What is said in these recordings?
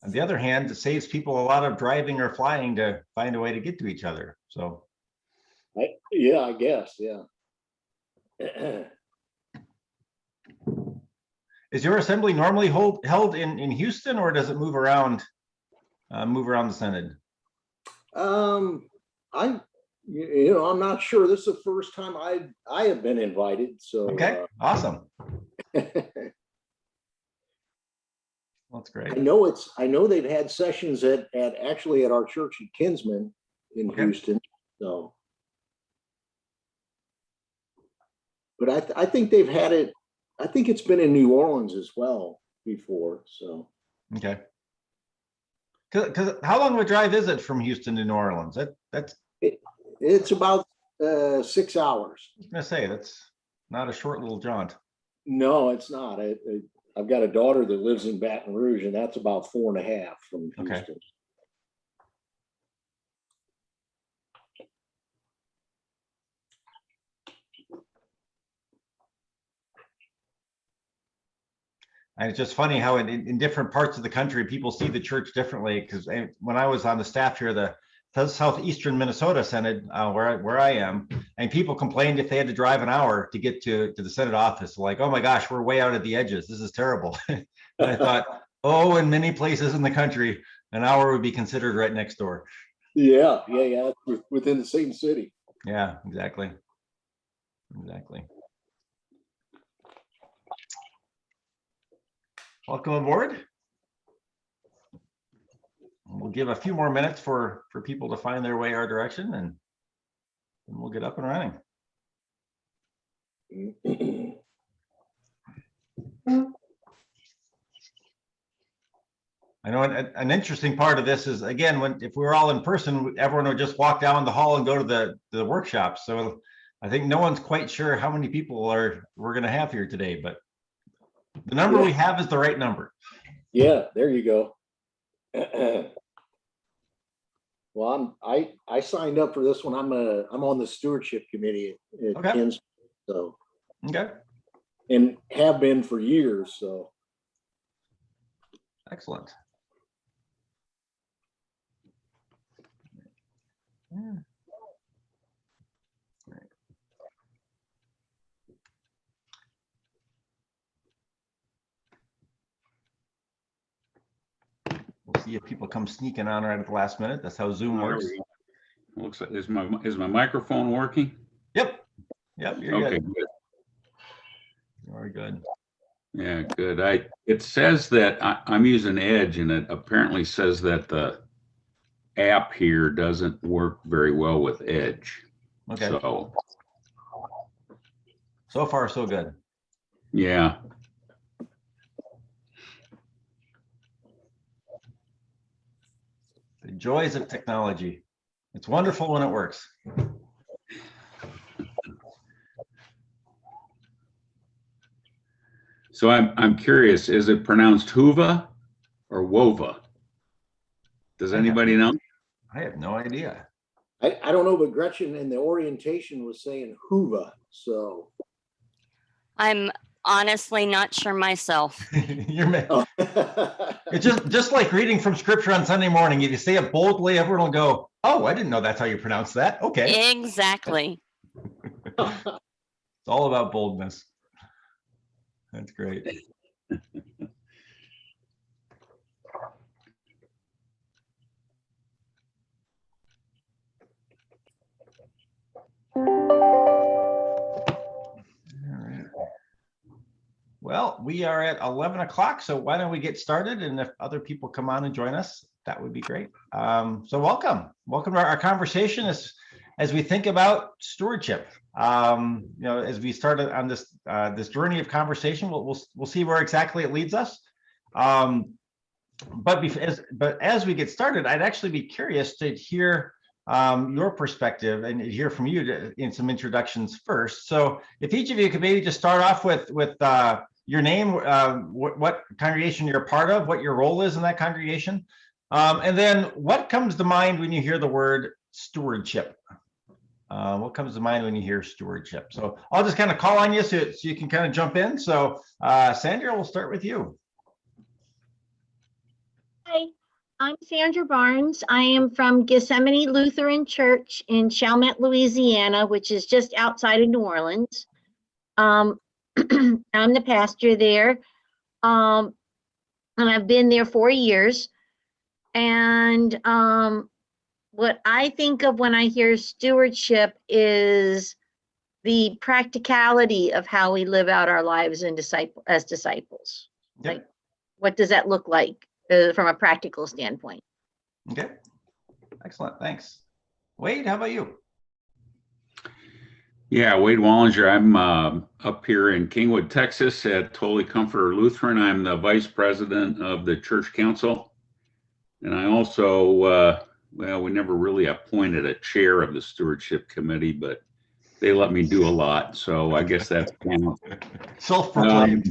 On the other hand, it saves people a lot of driving or flying to find a way to get to each other. So, yeah, I guess, yeah. is your assembly normally held in Houston, or does it move around the Synod? I'm not sure. This is the first time I have been invited. So okay, awesome. That's great. I know they've had sessions at actually at our church at Kinsman in Houston. So, but I think they've had it. I think it's been in New Orleans as well before. So, okay. Because how long of a drive is it from Houston to New Orleans? It's about 6 hours. I was gonna say that's not a short little jaunt. No, it's not. I've got a daughter that lives in Baton Rouge, and that's about 4.5 from Houston. Okay. And it's just funny how in different parts of the country, people see the church differently. Because when I was on the staff here, the southeastern Minnesota Synod, where I am, and people complained if they had to drive an hour to get to the Synod office. Like, oh my gosh, we're way out at the edges. This is terrible. And I thought, oh, in many places in the country, an hour would be considered right next door. Yeah, within the same city. Yeah, exactly. Welcome aboard. We'll give a few more minutes for people to find their way our direction, and we'll get up and running. I know an interesting part of this is, again, if we were all in person, everyone would just walk down the hall and go to the workshops. So I think no one's quite sure how many people we're going to have here today, but the number we have is the right number. Yeah, there you go. Well, I signed up for this one. I'm on the stewardship committee at Kinsman, so and have been for years. So excellent. Yeah. We'll see if people come sneaking on right at the last minute. That's how Zoom works. Looks like is my microphone working? Yep. You're okay. Good. Very good. Yeah, good. It says that I'm using Edge, and it apparently says that the app here doesn't work very well with Edge. Okay. So far, so good. Yeah. The joys of technology. It's wonderful when it works. So I'm curious, is it pronounced Hoova or Wova? Does anybody know? I have no idea. I don't know, but Gretchen in the orientation was saying Hoova, so I'm honestly not sure myself. It's just like reading from scripture on Sunday morning. If you say it boldly, everyone will go, oh, I didn't know that's how you pronounce that. Okay. Exactly. It's all about boldness. That's great. Well, we are at 11 o'clock, so why don't we get started? And if other people come on and join us, that would be great. So welcome to our conversation as we think about stewardship. As we started on this journey of conversation, we'll see where exactly it leads us. But as we get started, I'd actually be curious to hear your perspective and hear from you in some introductions first. So if each of you could maybe just start off with your name, what congregation you're a part of, what your role is in that congregation, and then what comes to mind when you hear the word stewardship. What comes to mind when you hear stewardship? So I'll just kind of call on you so you can kind of jump in. So Sandra, we'll start with you. Hi, I'm Sandra Barnes. I am from Gethsemane Lutheran Church in Chalmette, Louisiana, which is just outside of New Orleans. I'm the pastor there, and I've been there 4 years. And what I think of when I hear stewardship is the practicality of how we live out our lives as disciples. Yep. Like, what does that look like from a practical standpoint? Okay. Excellent. Thanks. Wade, how about you? Yeah, Wade Wallinger. I'm up here in Kingwood, Texas at Holy Comforter Lutheran. I'm the vice president of the church council. And I also, well, we never really appointed a chair of the stewardship committee, but they let me do a lot. So I guess that's counts. Self-proclaimed.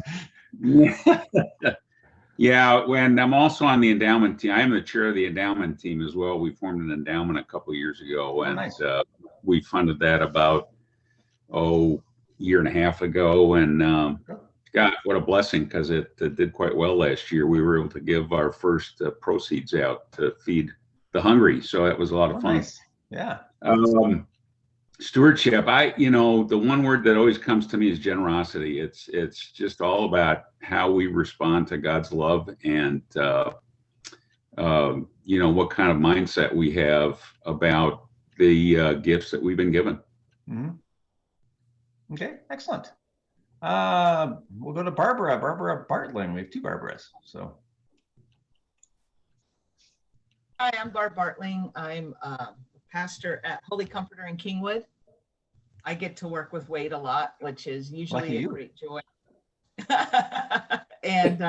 Yeah, and I'm also on the endowment team. I am the chair of the endowment team as well. We formed an endowment a couple of years ago, and nice. We funded that about year and a half ago. And God, what a blessing, because it did quite well last year. We were able to give our first proceeds out to feed the hungry, so that was a lot of fun. Nice. Yeah. Stewardship. The one word that always comes to me is generosity. It's just all about how we respond to God's love and what kind of mindset we have about the gifts that we've been given. Mm-hmm. Okay, excellent. We'll go to Barbara Bartling. We have two Barbaras. So. Hi, I'm Barb Bartling. I'm pastor at Holy Comforter in Kingwood. I get to work with Wade a lot, which is usually a great joy. And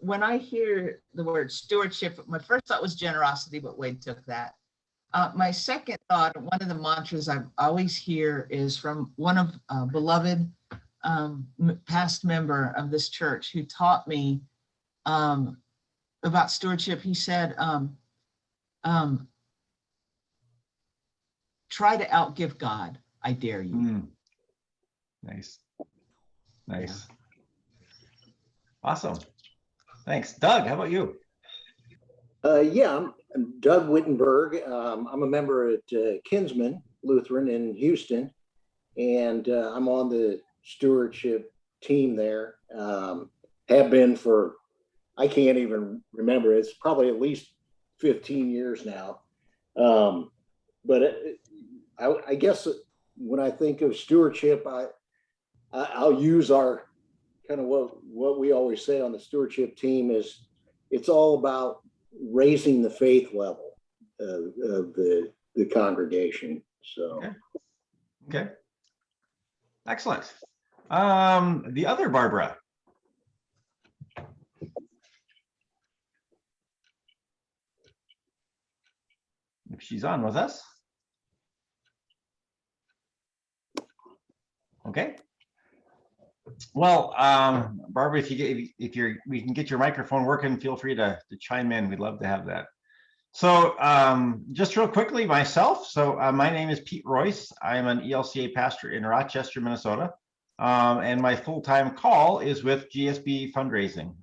when I hear the word stewardship, my first thought was generosity, but Wade took that. My second thought, one of the mantras I always hear is from one of a beloved past member of this church who taught me about stewardship. He said, try to outgive God. I dare you. Nice. Nice. Yeah. Awesome. Thanks. Doug, how about you? Yeah, I'm Doug Wittenberg. I'm a member at Kinsman Lutheran in Houston, and I'm on the stewardship team there. Have been for, I can't even remember, it's probably at least 15 years now. But I guess when I think of stewardship, I'll use our kind of what we always say on the stewardship team is it's all about raising the faith level of the congregation. So okay. Excellent. The other Barbara. If she's on with us. Okay. Well, Barbara, if we can get your microphone working, feel free to chime in. We'd love to have that. So just real quickly, myself. So my name is Pete Royce. I am an ELCA pastor in Rochester, Minnesota. And my full-time call is with GSB fundraising.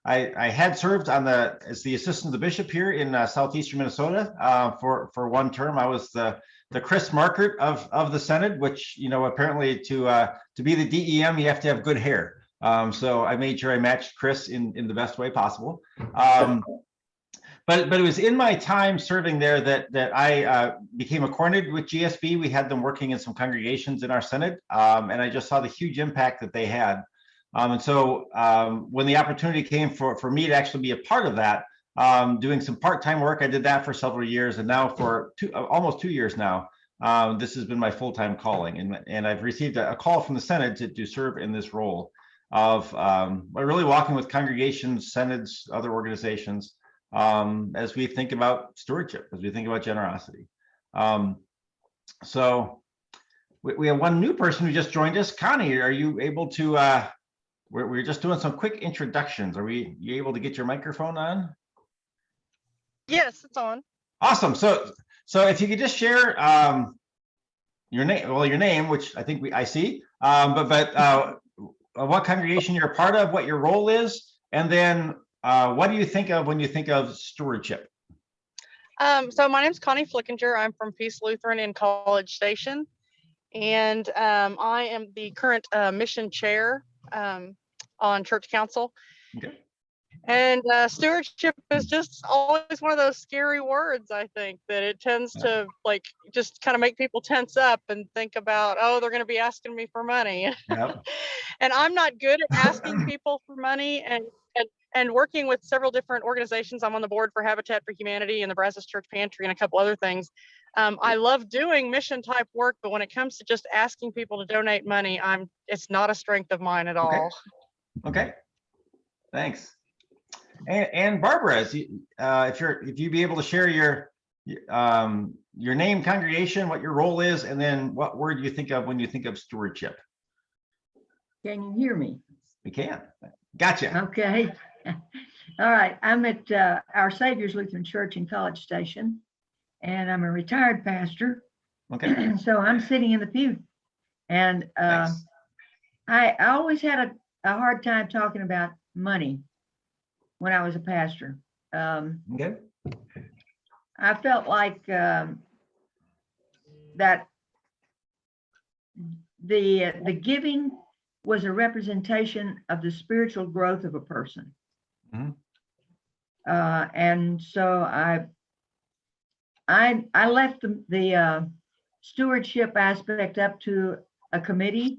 I had served as the assistant to the bishop here in southeastern Minnesota for one term. I was the Chris Markert of the Synod, which, apparently to be the DEM, you have to have good hair. So I made sure I matched Chris in the best way possible. But it was in my time serving there that I became acquainted with GSB. We had them working in some congregations in our Synod, and I just saw the huge impact that they had. And so when the opportunity came for me to actually be a part of that, doing some part-time work, I did that for several years, and now for almost 2 years now, this has been my full-time calling, and I've received a call from the Synod to serve in this role of really walking with congregations, synods, other organizations, as we think about stewardship, as we think about generosity. So we have one new person who just joined us. Connie, are you able to, we're just doing some quick introductions. Are you able to get your microphone on? Yes, it's on. Awesome. So if you could just share your name, which I think I see, but what congregation you're a part of, what your role is, and then what do you think of when you think of stewardship? So my name's Connie Flickinger. I'm from Peace Lutheran in College Station, and I am the current mission chair on church council. Okay. And stewardship is just always one of those scary words, I think, that it tends to like just kind of make people tense up and think about, oh, they're going to be asking me for money. Yep. And I'm not good at asking people for money, and working with several different organizations. I'm on the board for Habitat for Humanity and the Brazos Church Pantry and a couple other things. I love doing mission type work, but when it comes to just asking people to donate money, it's not a strength of mine at all. Okay. Thanks. And Barbara, if you be able to share your name, congregation, what your role is, and then what word you think of when you think of stewardship. Can you hear me? We can. Gotcha. Okay. All right. I'm at Our Savior's Lutheran Church in College Station, and I'm a retired pastor. Okay. So I'm sitting in the pew, and Thanks. I always had a hard time talking about money when I was a pastor. Okay. I felt like that the giving was a representation of the spiritual growth of a person. Mhm. And so I left the stewardship aspect up to a committee.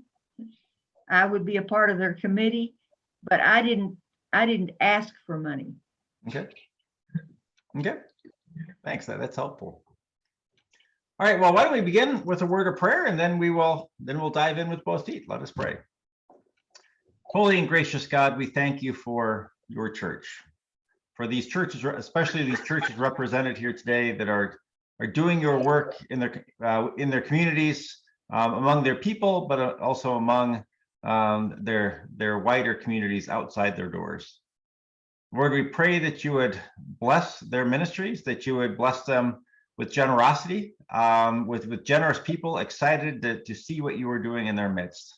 I would be a part of their committee, but I didn't ask for money. Okay. Okay. Thanks. That's helpful. All right. Well, why don't we begin with a word of prayer, and then we'll dive in with both feet. Let us pray. Holy and gracious God, we thank you for your church, for these churches, especially these churches represented here today that are doing your work in their communities, among their people, but also among their wider communities outside their doors. Lord, we pray that you would bless their ministries, that you would bless them with generosity, with generous people excited to see what you are doing in their midst.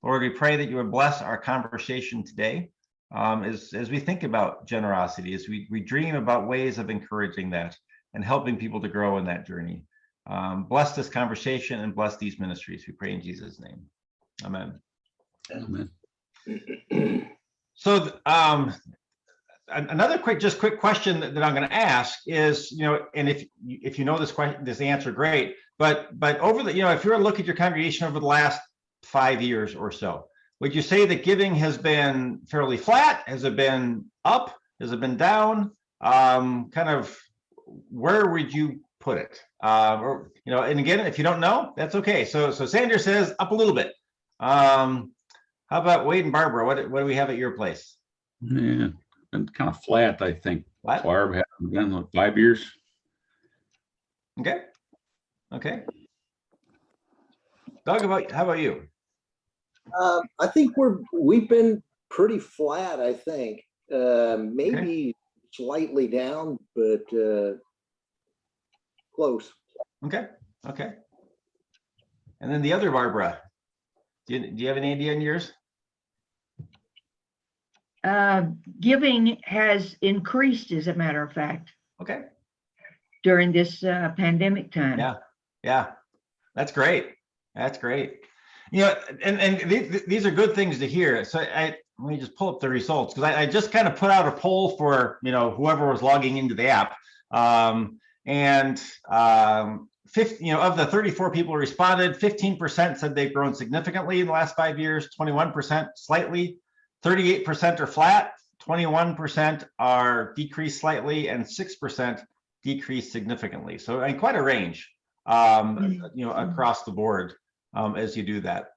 Lord, we pray that you would bless our conversation today as we think about generosity, as we dream about ways of encouraging that and helping people to grow in that journey. Bless this conversation and bless these ministries. We pray in Jesus' name. Amen. Amen. So another quick question that I'm going to ask is, and if you know this answer, great. But over if you were to look at your congregation over the last 5 years or so, would you say that giving has been fairly flat? Has it been up? Has it been down? Kind of where would you put it? And again, if you don't know, that's okay. So Sandra says up a little bit. How about Wade and Barbara? What do we have at your place? Yeah, been kind of flat, I think. Flat? Barb hasn't been in 5 years. Okay. Doug, how about you? I think we've been pretty flat, I think. Maybe slightly down, but close. Okay. And then the other Barbara, do you have any idea on yours? Giving has increased, as a matter of fact. Okay. During this pandemic time. Yeah. That's great. And these are good things to hear. So let me just pull up the results, because I just kind of put out a poll for whoever was logging into the app, and 50, of the 34 people who responded, 15% said they've grown significantly in the last 5 years, 21% slightly, 38% are flat, 21% are decreased slightly, and 6% decreased significantly. So quite a range, across the board. As you do that,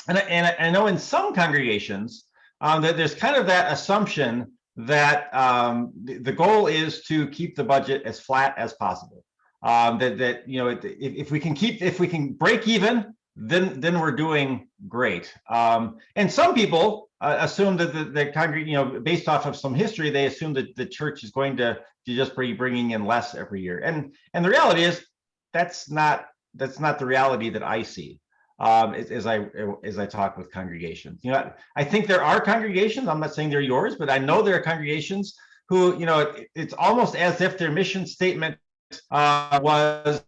and I know in some congregations that there's kind of that assumption that the goal is to keep the budget as flat as possible. If we can break even, then we're doing great. And some people assume that the congregation, based off of some history, they assume that the church is going to just be bringing in less every year. And the reality is that's not the reality that I see. as I talk with congregations. You know, I think there are congregations, I'm not saying they're yours, but I know there are congregations who, you know, it's almost as if their mission statement was,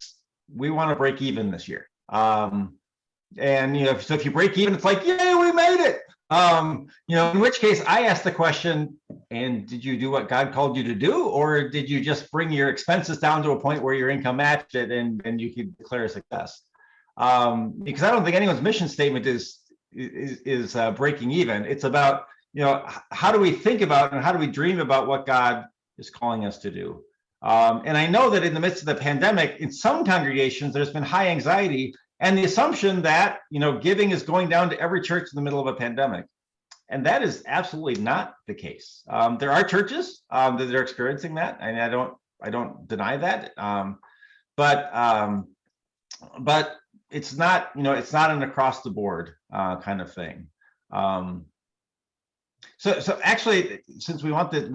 we want to break even this year. And, you know, so if you break even, it's like, yay, we made it. You know, in which case I asked the question, and did you do what God called you to do? Or did you just bring your expenses down to a point where your income matched it and you could declare a success? Because I don't think anyone's mission statement is breaking even. It's about, you know, how do we think about and how do we dream about what God is calling us to do? And I know that in the midst of the pandemic, in some congregations, there's been high anxiety and the assumption that, you know, giving is going down to every church in the middle of a pandemic. And that is absolutely not the case. There are churches that are experiencing that, and I don't deny that. But it's not, you know, it's not an across the board kind of thing. So actually, since we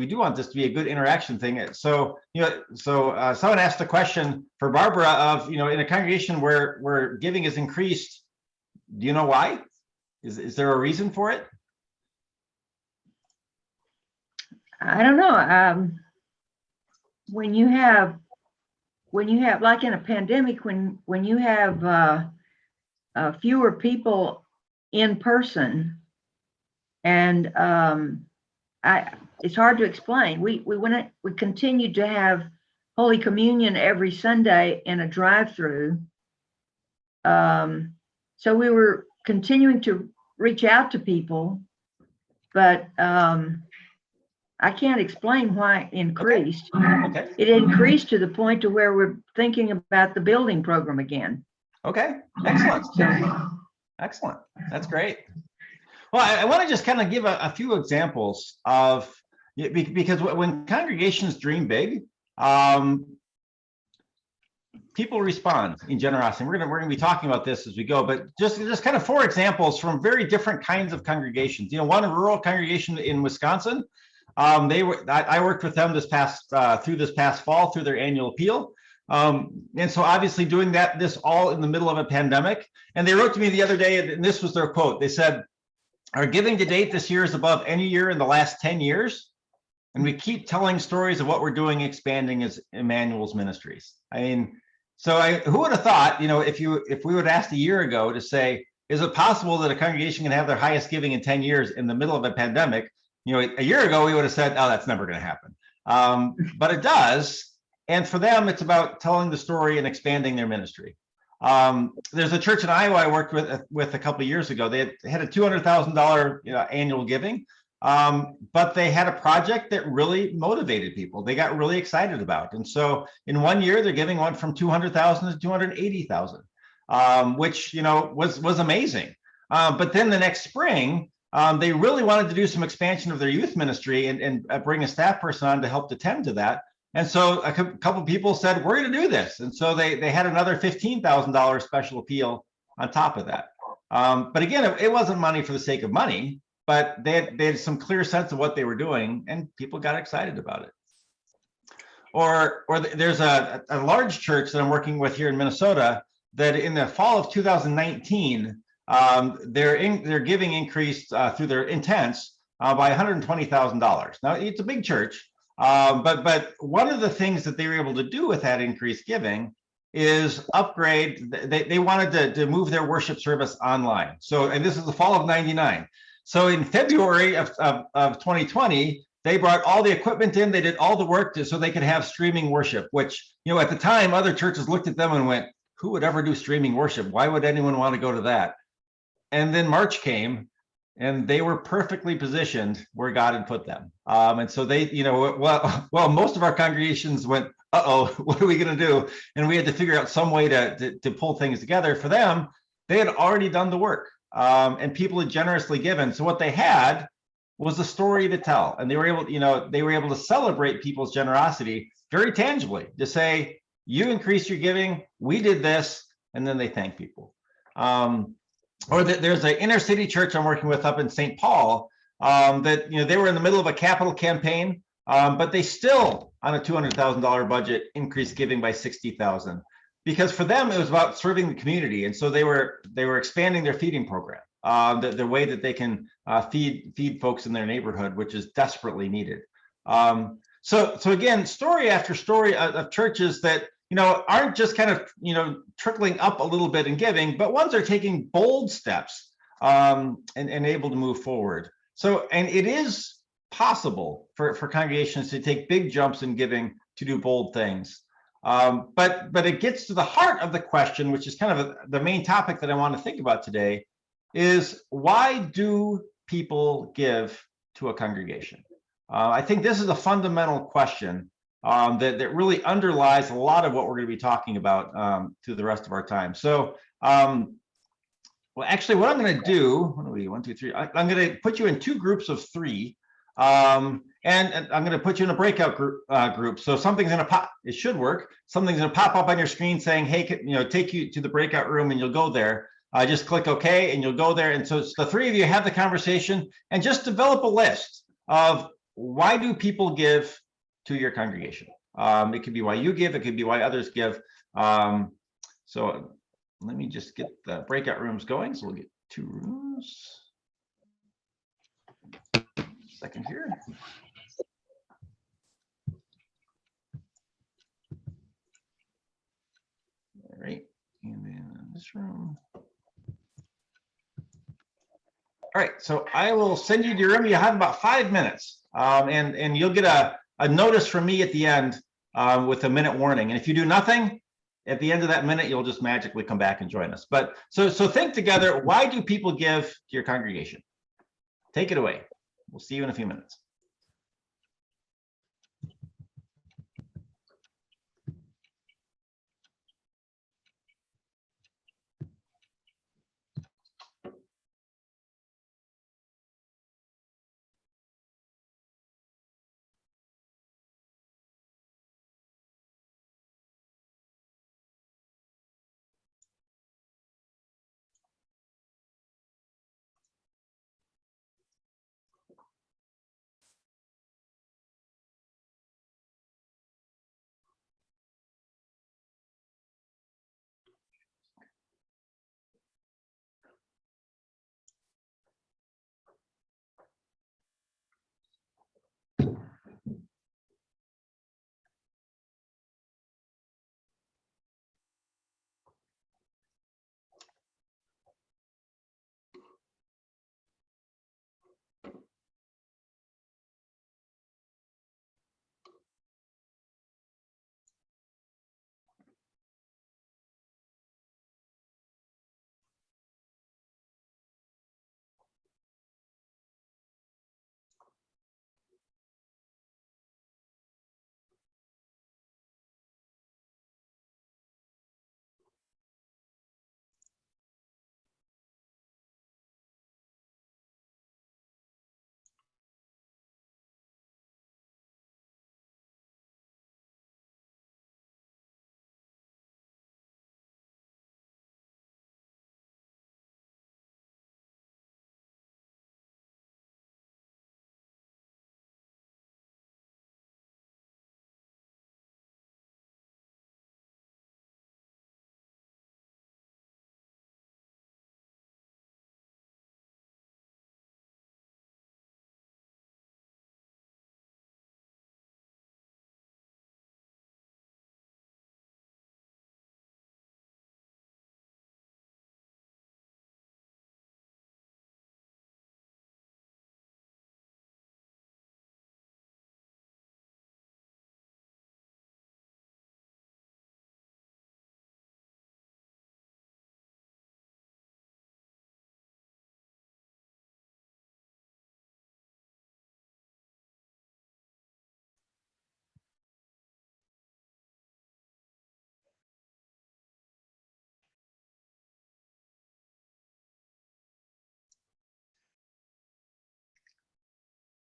do want this to be a good interaction thing. So, you know, someone asked a question for Barbara of, you know, in a congregation where giving is increased, do you know why? Is there a reason for it? I don't know. When you have like in a pandemic, when you have fewer people in person, and it's hard to explain. We continued to have Holy Communion every Sunday in a drive-through. So we were continuing to reach out to people, but I can't explain why it increased. Okay. It increased to the point to where we're thinking about the building program again. Okay, excellent. Excellent, that's great. Well, I want to just kind of give a few examples of, because when congregations dream big, people respond in generosity. We're gonna be talking about this as we go, but just kind of 4 examples from very different kinds of congregations. You know, one, a rural congregation in Wisconsin. I worked with them through this past fall through their annual appeal. And so obviously doing this all in the middle of a pandemic. And they wrote to me the other day, and this was their quote. They said, "Our giving to date this year is above any year in the last 10 years. And we keep telling stories of what we're doing, expanding as Emmanuel's ministries." I mean, so who would have thought, you know, if we would have asked a year ago to say, is it possible that a congregation can have their highest giving in 10 years in the middle of a pandemic? You know, a year ago, we would have said, oh, that's never going to happen. But it does. And for them, it's about telling the story and expanding their ministry. There's a church in Iowa I worked with a couple of years ago. They had a $200,000 annual giving, but they had a project that really motivated people. They got really excited about. And so in 1 year, their giving went from 200,000 to 280,000, which, you know, was amazing. But then the next spring, they really wanted to do some expansion of their youth ministry and bring a staff person on to help tend to that. And so a couple of people said, we're going to do this. And so they had another $15,000 special appeal on top of that. But again, it wasn't money for the sake of money, but they had some clear sense of what they were doing and people got excited about it. Or there's a large church that I'm working with here in Minnesota that in the fall of 2019, their giving increased through their intents by $120,000. Now it's a big church, but one of the things that they were able to do with that increased giving is upgrade. They wanted to move their worship service online. So, and this is the fall of '99. So in February of 2020, they brought all the equipment in. They did all the work so they could have streaming worship. Which, you know, at the time, other churches looked at them and went, "Who would ever do streaming worship? Why would anyone want to go to that?" And then March came, and they were perfectly positioned where God had put them. And so they, you know, well, most of our congregations went, uh-oh, what are we going to do? And we had to figure out some way to pull things together. For them, they had already done the work, and people had generously given. So what they had was a story to tell, and they were able, to celebrate people's generosity very tangibly, to say, you increased your giving, we did this, and then they thank people. Or there's an inner city church I'm working with up in St. Paul that, you know, they were in the middle of a capital campaign, but they still, on a $200,000 budget, increased giving by $60,000. because for them it was about serving the community, and so they were expanding their feeding program, the way that they can feed folks in their neighborhood, which is desperately needed. So again, story after story of churches that aren't just kind of trickling up a little bit and giving, but ones are taking bold steps and able to move forward. So, and it is possible for congregations to take big jumps in giving, to do bold things. But it gets to the heart of the question, which is kind of the main topic that I want to think about today, is why do people give to a congregation? I think this is a fundamental question that really underlies a lot of what we're going to be talking about through the rest of our time. So, well, actually, what I'm going to do, what are we, 1, 2, 3, I'm going to put you in 2 groups of 3. And I'm going to put you in a breakout group. So something's going to pop, it should work. Something's going to pop up on your screen saying, hey, take you to the breakout room, and you'll go there. Just click OK, and you'll go there. And so it's the 3 of you have the conversation, and just develop a list of why do people give to your congregation. It could be why you give, it could be why others give. So let me just get the breakout rooms going. So we'll get 2 rooms. Second here. All right, and then this room. All right, so I will send you to your room. You have about 5 minutes, and you'll get a notice from me at the end with a minute warning. And if you do nothing, at the end of that minute, you'll just magically come back and join us. But so think together, why do people give to your congregation? Take it away. We'll see you in a few minutes.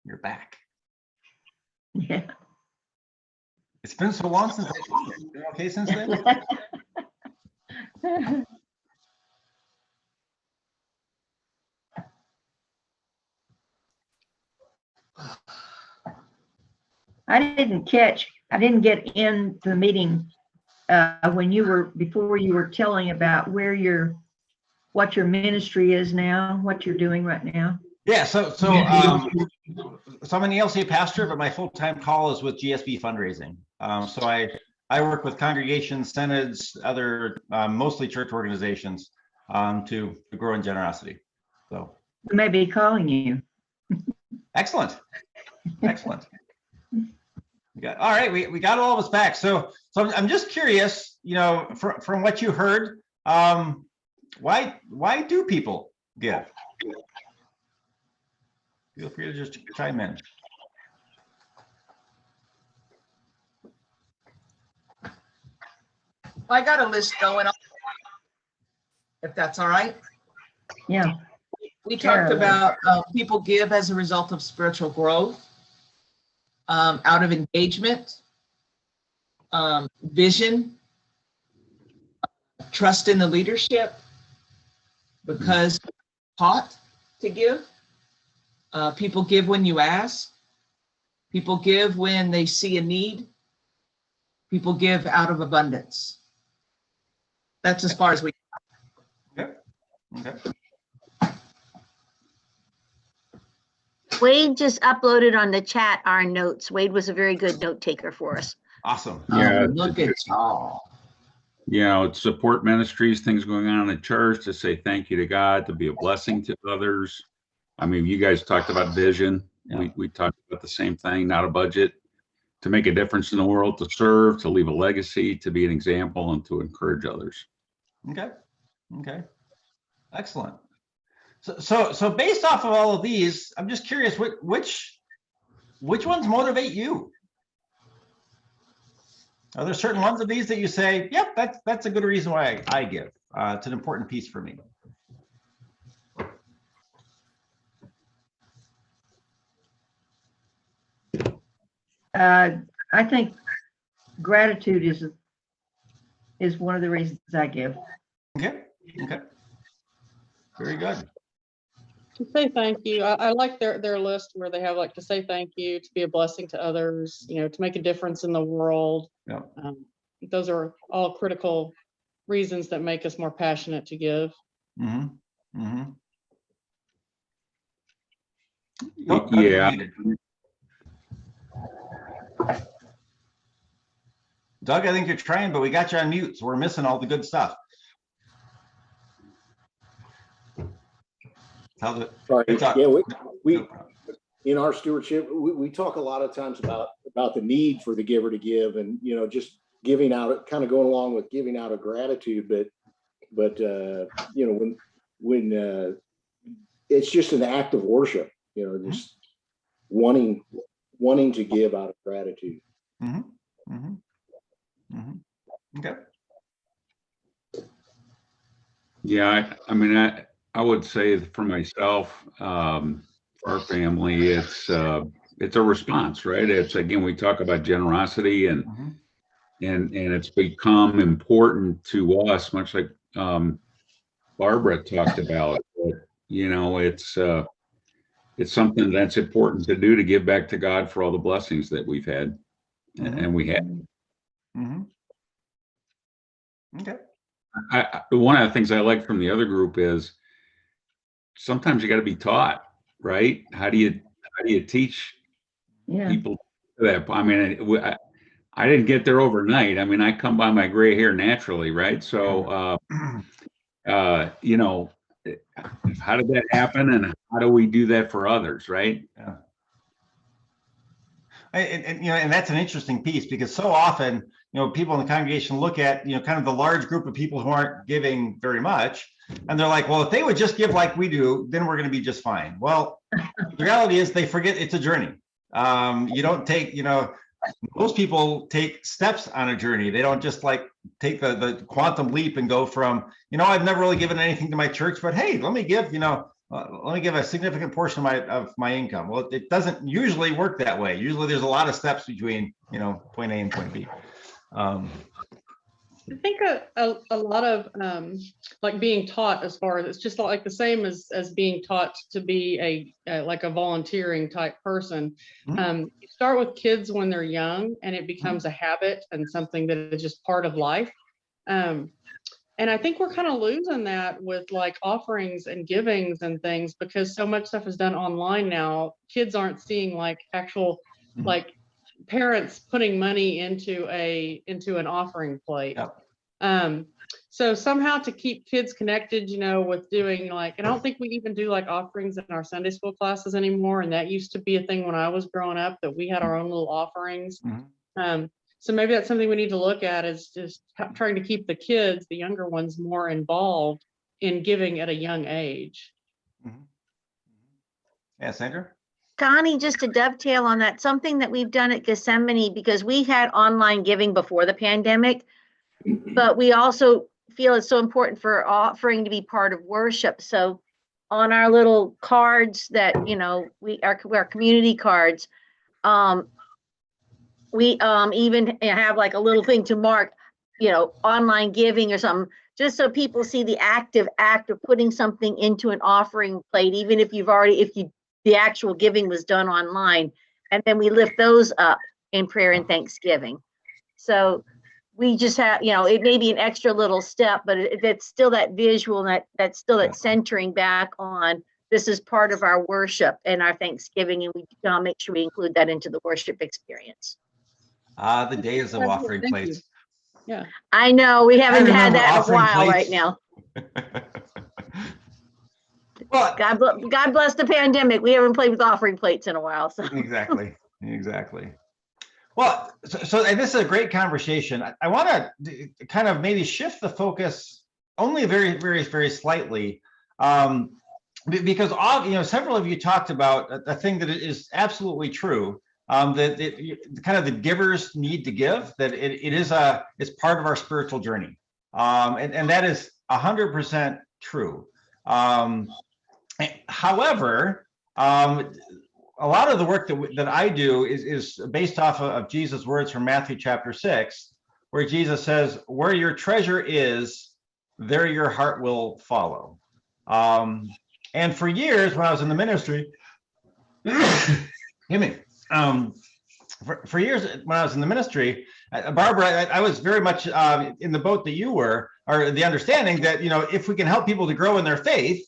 You're back. Yeah. It's been so long since I've seen you. Been okay since then? I didn't get in the meeting before you were telling about what your ministry is now, what you're doing right now. Yeah, so I'm an ELC pastor, but my full-time call is with GSB fundraising. So I work with congregations, synods, other mostly church organizations to grow in generosity. So We may be calling you. excellent. All right, we got all of us back. So I'm just curious, from what you heard, why do people give? Feel free to just chime in. I got a list going on, if that's all right. Yeah. We talked Sure. about people give as a result of spiritual growth, out of engagement, vision, trust in the leadership, because taught to give. People give when you ask. People give when they see a need. People give out of abundance. That's as far as we. Okay. Wade just uploaded on the chat our notes. Wade was a very good note taker for us. Awesome. Yeah. Look at y'all. It's support ministries, things going on in the church, to say thank you to God, to be a blessing to others. I mean, you guys talked about vision. Yeah. We talked about the same thing, not a budget, to make a difference in the world, to serve, to leave a legacy, to be an example, and to encourage others. Okay. Excellent. So based off of all of these, I'm just curious, which ones motivate you? Are there certain ones of these that you say, yep, that's a good reason why I give? It's an important piece for me. I think gratitude is one of the reasons I give. Okay. Very good. To say thank you. I like their list where they have like to say thank you, to be a blessing to others, to make a difference in the world. Yeah. Those are all critical reasons that make us more passionate to give. Mm-hmm. Yeah. Doug, I think you're trying, but we got you on mute, so we're missing all the good stuff. Sorry. It's Yeah, we in our stewardship, we talk a lot of times about the need for the giver to give, and just giving out, kind of going along with giving out of gratitude, but when it's just an act of worship, just wanting to give out of gratitude. Okay. Yeah, I mean, I would say for myself, for our family, it's a response, right? It's, again, we talk about generosity and it's become important to us, much like Barbara talked about. It's something that's important to do, to give back to God for all the blessings that we've had, and we have. Okay. One of the things I like from the other group is sometimes you got to be taught, right? How do you teach people that? I mean, I didn't get there overnight. I mean, I come by my gray hair naturally, right? So, how did that happen, and how do we do that for others, right? Yeah. And that's an interesting piece, because so often, people in the congregation look at, kind of the large group of people who aren't giving very much, and they're like, well, if they would just give like we do, then we're going to be just fine. Well, the reality is they forget it's a journey. You don't take, most people take steps on a journey. They don't just like take the quantum leap and go from, I've never really given anything to my church, but hey, let me give a significant portion of my income. Well, it doesn't usually work that way. Usually there's a lot of steps between, point A and point B. I think a lot of like being taught, as far as it's just like the same as being taught to be like a volunteering type person. You start with kids when they're young, and it becomes a habit and something that is just part of life. And I think we're kind of losing that with like offerings and givings and things, because so much stuff is done online now. Kids aren't seeing like actual like parents putting money into an offering plate. Yep. So somehow to keep kids connected, you know, with doing like, and I don't think we even do like offerings in our Sunday school classes anymore. And that used to be a thing when I was growing up, that we had our own little offerings. So maybe that's something we need to look at, is just trying to keep the kids, the younger ones, more involved in giving at a young age. Yeah, Sandra? Connie, just to dovetail on that, something that we've done at Gethsemane, because we had online giving before the pandemic, but we also feel it's so important for offering to be part of worship. So on our little cards that, you know, our community cards, we even have like a little thing to mark, you know, online giving or something, just so people see the active act of putting something into an offering plate, even if the actual giving was done online. And then we lift those up in prayer and thanksgiving. So we just have, you know, it may be an extra little step, but it's still that visual, that's still that centering back on, this is part of our worship and our Thanksgiving, and we make sure we include that into the worship experience. The days of offering plates. Yeah, I know, we haven't had that in a while right now. Well, God bless the pandemic. We haven't played with offering plates in a while. So exactly. Well, so and this is a great conversation. I want to kind of maybe shift the focus only very, very, very slightly, because several of you talked about a thing that is absolutely true. That kind of the givers need to give, that it's part of our spiritual journey, and that is 100% true. However, a lot of the work that I do is based off of Jesus' words from Matthew chapter 6, where Jesus says, "Where your treasure is, there your heart will follow." And for years, when I was in the ministry, for years when I was in the ministry, Barbara, I was very much in the boat that you were, or the understanding that, you know, if we can help people to grow in their faith,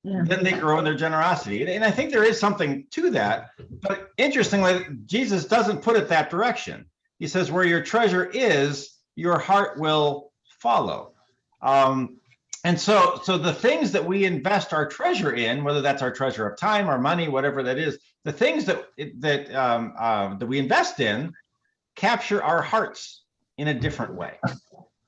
then they grow in their generosity. And I think there is something to that. But interestingly, Jesus doesn't put it that direction. He says, where your treasure is, your heart will follow. And so the things that we invest our treasure in, whether that's our treasure of time or money, whatever that is, the things that we invest in capture our hearts in a different way.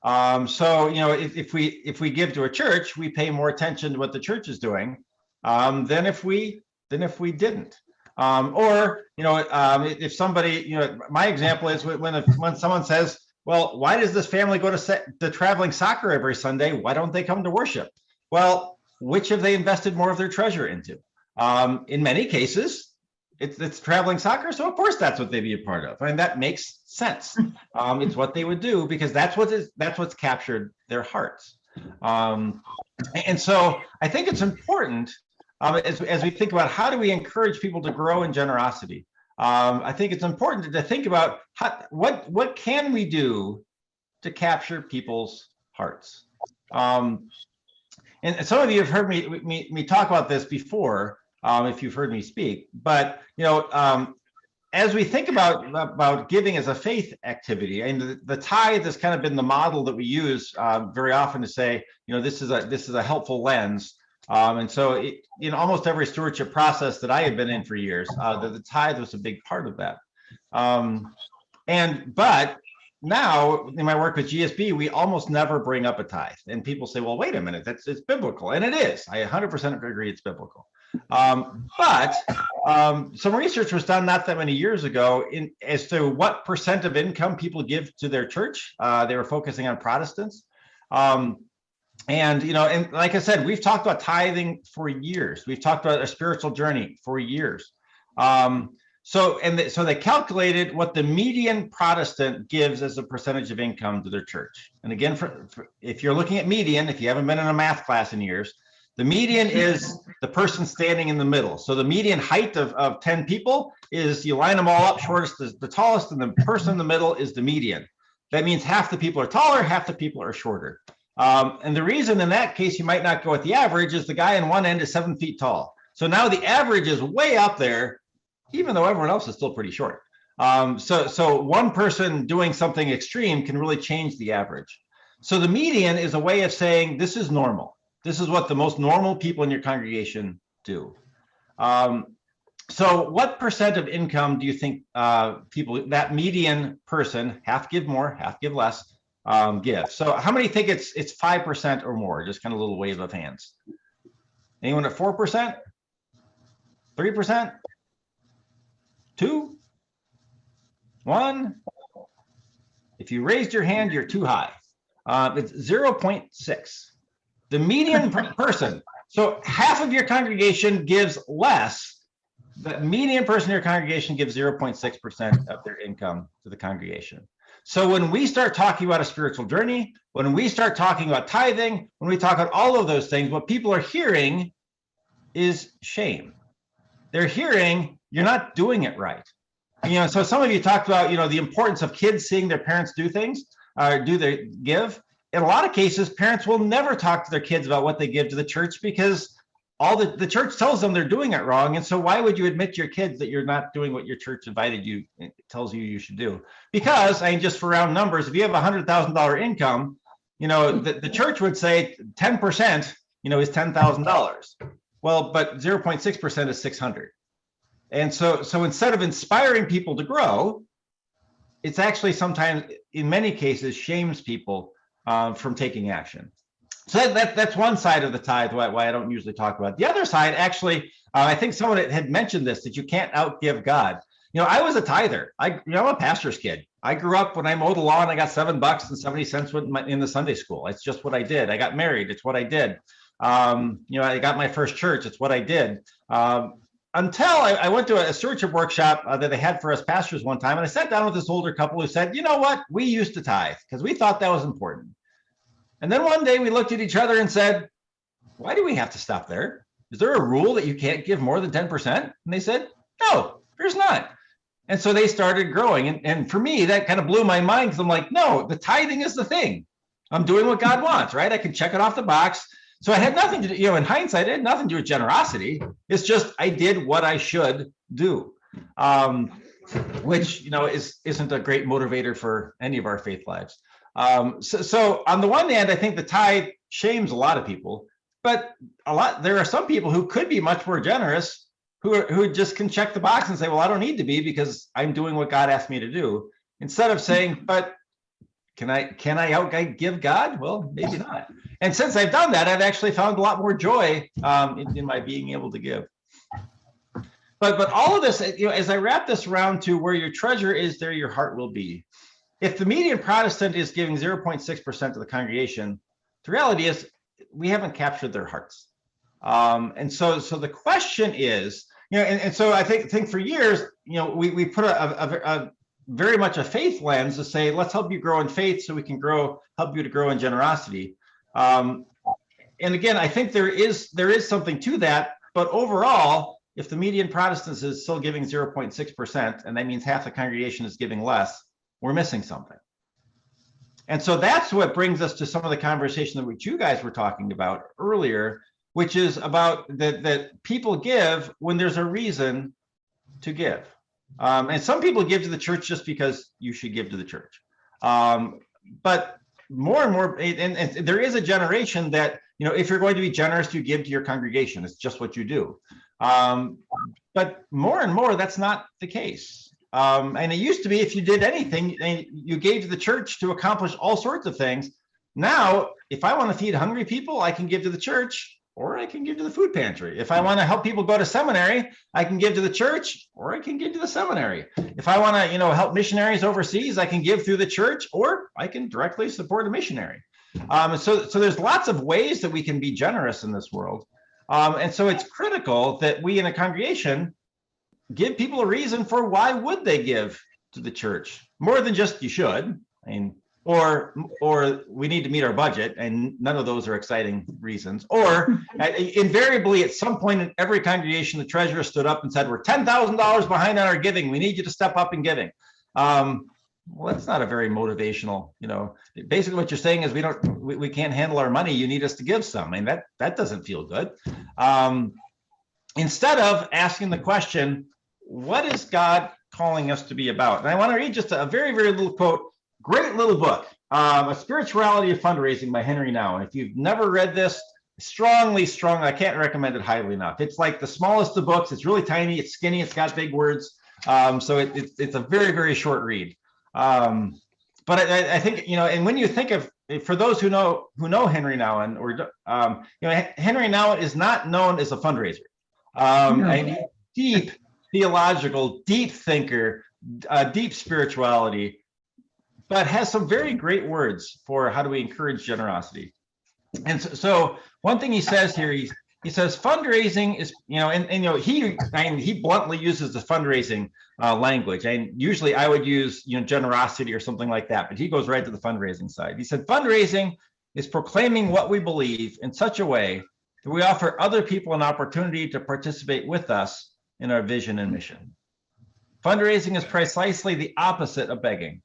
So, you know, if we give to a church, we pay more attention to what the church is doing than if we didn't. Or, you know, if somebody, you know, my example is when someone says, well, why does this family go to traveling soccer every Sunday? Why don't they come to worship? Well, which have they invested more of their treasure into? In many cases, it's traveling soccer, so of course that's what they'd be a part of. I mean, that makes sense. It's what they would do because that's what's captured their hearts. And so I think it's important as we think about how do we encourage people to grow in generosity. I think it's important to think about what can we do to capture people's hearts. And some of you have heard me talk about this before. If you've heard me speak, but you know, as we think about giving as a faith activity, and the tithe has kind of been the model that we use very often to say, you know, this is a helpful lens, and so in almost every stewardship process that I have been in for years, the tithe was a big part of that. But now in my work with GSB, we almost never bring up a tithe, and people say, well, wait a minute, it's biblical, and it is. I 100% agree it's biblical. But some research was done not that many years ago as to what percent of income people give to their church. They were focusing on Protestants. And, you know, and like I said, we've talked about tithing for years. We've talked about a spiritual journey for years. So they calculated what the median Protestant gives as a percentage of income to their church. And again, if you're looking at median, if you haven't been in a math class in years, the median is the person standing in the middle. So the median height of 10 people is, you line them all up, shortest is the tallest, and the person in the middle is the median. That means half the people are taller, half the people are shorter. And the reason in that case you might not go with the average is the guy on one end is 7 feet tall. So now the average is way up there, even though everyone else is still pretty short. So one person doing something extreme can really change the average. So the median is a way of saying this is normal. This is what the most normal people in your congregation do. So what percent of income do you think people, that median person, half give more, half give less, give? So how many think it's 5% or more? Just kind of a little wave of hands. Anyone at 4%? 3%? 2? 1? If you raised your hand, you're too high. It's 0.6. The median person, so half of your congregation gives less. The median person in your congregation gives 0.6% of their income to the congregation. So when we start talking about a spiritual journey, when we start talking about tithing, when we talk about all of those things, what people are hearing is shame. They're hearing you're not doing it right. So some of you talked about, the importance of kids seeing their parents do things, give. In a lot of cases, parents will never talk to their kids about what they give to the church because all the church tells them they're doing it wrong. And so why would you admit to your kids that you're not doing what your church invited you, tells you should do? Because, just for round numbers, if you have $100,000 income, the church would say 10%, is $10,000. Well, but 0.6% is 600. And so instead of inspiring people to grow, it's actually sometimes, in many cases, shames people from taking action. So that's one side of the tithe, why I don't usually talk about it. The other side, actually, I think someone had mentioned this, that you can't outgive God. I was a tither. I'm a pastor's kid. I grew up when I mowed the lawn, I got $7.70 in the Sunday school. It's just what I did. I got married. It's what I did. I got my first church. It's what I did. Until I went to a stewardship workshop that they had for us pastors one time, and I sat down with this older couple who said, you know what, we used to tithe because we thought that was important. And then one day we looked at each other and said, why do we have to stop there? Is there a rule that you can't give more than 10%? And they said, no, there's not. And so they started growing. And for me, that kind of blew my mind because I'm like, no, the tithing is the thing. I'm doing what God wants, right? I can check it off the box. So I had nothing to do, in hindsight, it had nothing to do with generosity. It's just I did what I should do, which, isn't a great motivator for any of our faith lives. So on the one hand, I think the tithe shames a lot of people, but there are some people who could be much more generous who just can check the box and say, well, I don't need to be because I'm doing what God asked me to do, instead of saying, but can I outgive God? Well, maybe not. And since I've done that, I've actually found a lot more joy in my being able to give. But all of this, as I wrap this around to where your treasure is, there your heart will be. If the median Protestant is giving 0.6% of the congregation, the reality is we haven't captured their hearts. And so the question is, and so I think for years, we put a very much a faith lens to say, let's help you grow in faith so we can help you to grow in generosity. And again, I think there is something to that, but overall, if the median Protestant is still giving 0.6%, and that means half the congregation is giving less, we're missing something. And so that's what brings us to some of the conversation that you guys were talking about earlier, which is about that people give when there's a reason to give. And some people give to the church just because you should give to the church. But more and more, and there is a generation that, if you're going to be generous, you give to your congregation. It's just what you do. But more and more, that's not the case. And it used to be if you did anything, you gave to the church to accomplish all sorts of things. Now, if I want to feed hungry people, I can give to the church, or I can give to the food pantry. If I want to help people go to seminary, I can give to the church, or I can give to the seminary. If I want to, help missionaries overseas, I can give through the church, or I can directly support a missionary. So there's lots of ways that we can be generous in this world. And so it's critical that we in a congregation give people a reason for why would they give to the church, more than just you should, or we need to meet our budget, and none of those are exciting reasons. Or invariably, at some point in every congregation, the treasurer stood up and said, "We're $10,000 behind on our giving. We need you to step up in giving." Well, that's not a very motivational, basically what you're saying is we can't handle our money. You need us to give some. That doesn't feel good. Instead of asking the question, what is God calling us to be about? And I want to read just a very, very little quote, great little book, A Spirituality of Fundraising by Henry Nouwen. If you've never read this, strongly, I can't recommend it highly enough. It's like the smallest of books. It's really tiny, it's skinny, it's got big words. So it's a very, very short read. But I think, and when you think of, for those who know Henry Nouwen, Henry Nouwen is not known as a fundraiser. A deep theological, deep thinker, deep spirituality, but has some very great words for how do we encourage generosity. And so one thing he says here, he says fundraising is, he bluntly uses the fundraising language, and usually I would use generosity or something like that, but he goes right to the fundraising side. He said fundraising is proclaiming what we believe in such a way that we offer other people an opportunity to participate with us in our vision and mission. Fundraising is precisely the opposite of begging.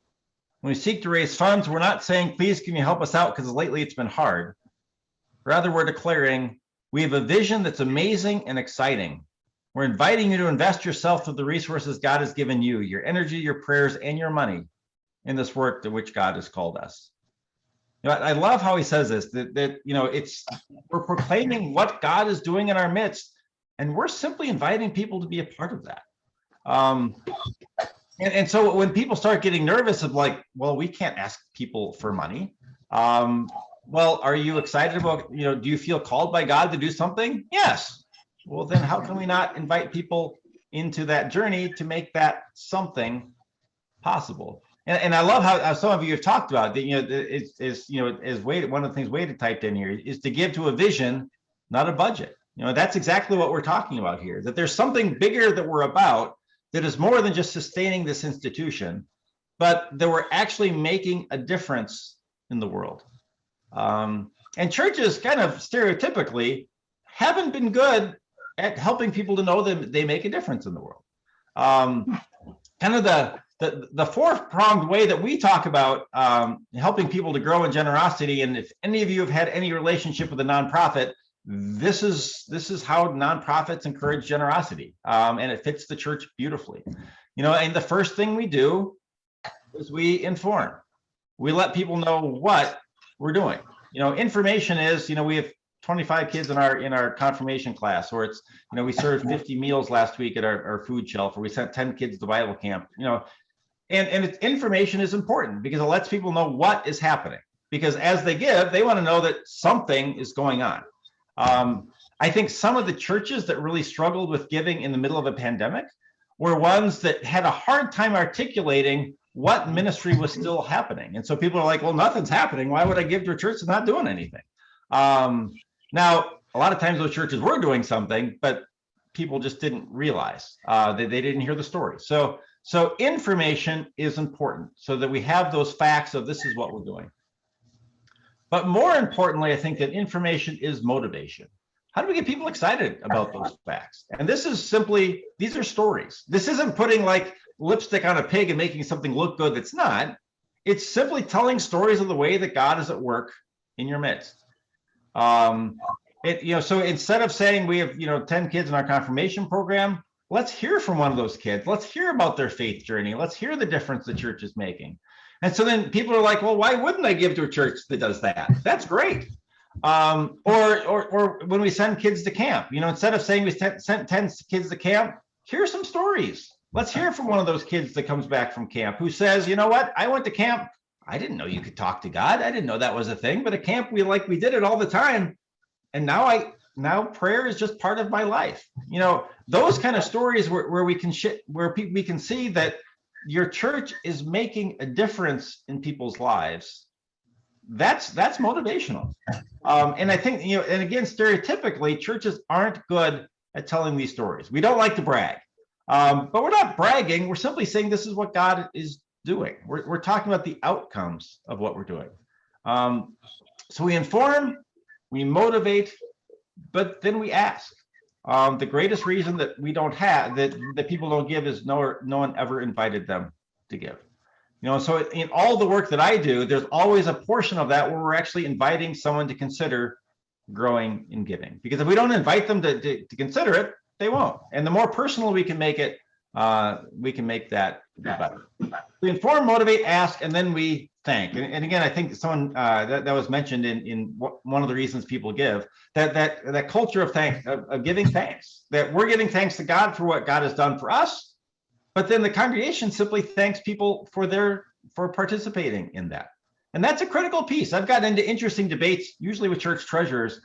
When we seek to raise funds, we're not saying, please, can you help us out? Because lately it's been hard. Rather, we're declaring, we have a vision that's amazing and exciting. We're inviting you to invest yourself with the resources God has given you, your energy, your prayers, and your money in this work to which God has called us. I love how he says this, that we're proclaiming what God is doing in our midst, and we're simply inviting people to be a part of that. And so when people start getting nervous of like, well, we can't ask people for money. Well, are you excited about, do you feel called by God to do something? Yes. Well, then how can we not invite people into that journey to make that something possible? And I love how some of you have talked about that, one of the things Wade had typed in here is to give to a vision, not a budget. That's exactly what we're talking about here, that there's something bigger that we're about that is more than just sustaining this institution, but that we're actually making a difference in the world. And churches kind of stereotypically haven't been good at helping people to know that they make a difference in the world. Kind of the four-pronged way that we talk about helping people to grow in generosity, and if any of you have had any relationship with a nonprofit, this is how nonprofits encourage generosity, and it fits the church beautifully. And the first thing we do is we inform. We let people know what we're doing. Information is, we have 25 kids in our confirmation class, or it's, we served 50 meals last week at our food shelf, or we sent 10 kids to Bible camp, and information is important because it lets people know what is happening, because as they give, they want to know that something is going on. I think some of the churches that really struggled with giving in the middle of a pandemic were ones that had a hard time articulating what ministry was still happening. And so people are like, well, nothing's happening. Why would I give to a church that's not doing anything? Now, a lot of times those churches were doing something, but people just didn't realize that they didn't hear the story. So information is important so that we have those facts of this is what we're doing. But more importantly, I think that information is motivation. How do we get people excited about those facts? And this is simply, these are stories. This isn't putting like lipstick on a pig and making something look good that's not. It's simply telling stories of the way that God is at work in your midst. So instead of saying we have 10 kids in our confirmation program, let's hear from one of those kids. Let's hear about their faith journey. Let's hear the difference the church is making. And so then people are like, well, why wouldn't I give to a church that does that? That's great. Or when we send kids to camp, instead of saying we sent 10 kids to camp, here's some stories. Let's hear from one of those kids that comes back from camp who says, you know what, I went to camp. I didn't know you could talk to God. I didn't know that was a thing, but at camp, we did it all the time. And now prayer is just part of my life. Those kind of stories where we can see that your church is making a difference in people's lives. That's motivational. And I think, and again, stereotypically, churches aren't good at telling these stories. We don't like to brag. But we're not bragging. We're simply saying this is what God is doing. We're talking about the outcomes of what we're doing. So we inform, we motivate, but then we ask. The greatest reason that we don't have that people don't give is no one ever invited them to give. So in all the work that I do, there's always a portion of that where we're actually inviting someone to consider growing in giving. Because if we don't invite them to consider it, they won't. And the more personal we can make it, we can make that better. We inform, motivate, ask, and then we thank. And again, I think someone that was mentioned in one of the reasons people give, that culture of giving thanks, that we're giving thanks to God for what God has done for us. But then the congregation simply thanks people for participating in that. And that's a critical piece. I've gotten into interesting debates, usually with church treasurers,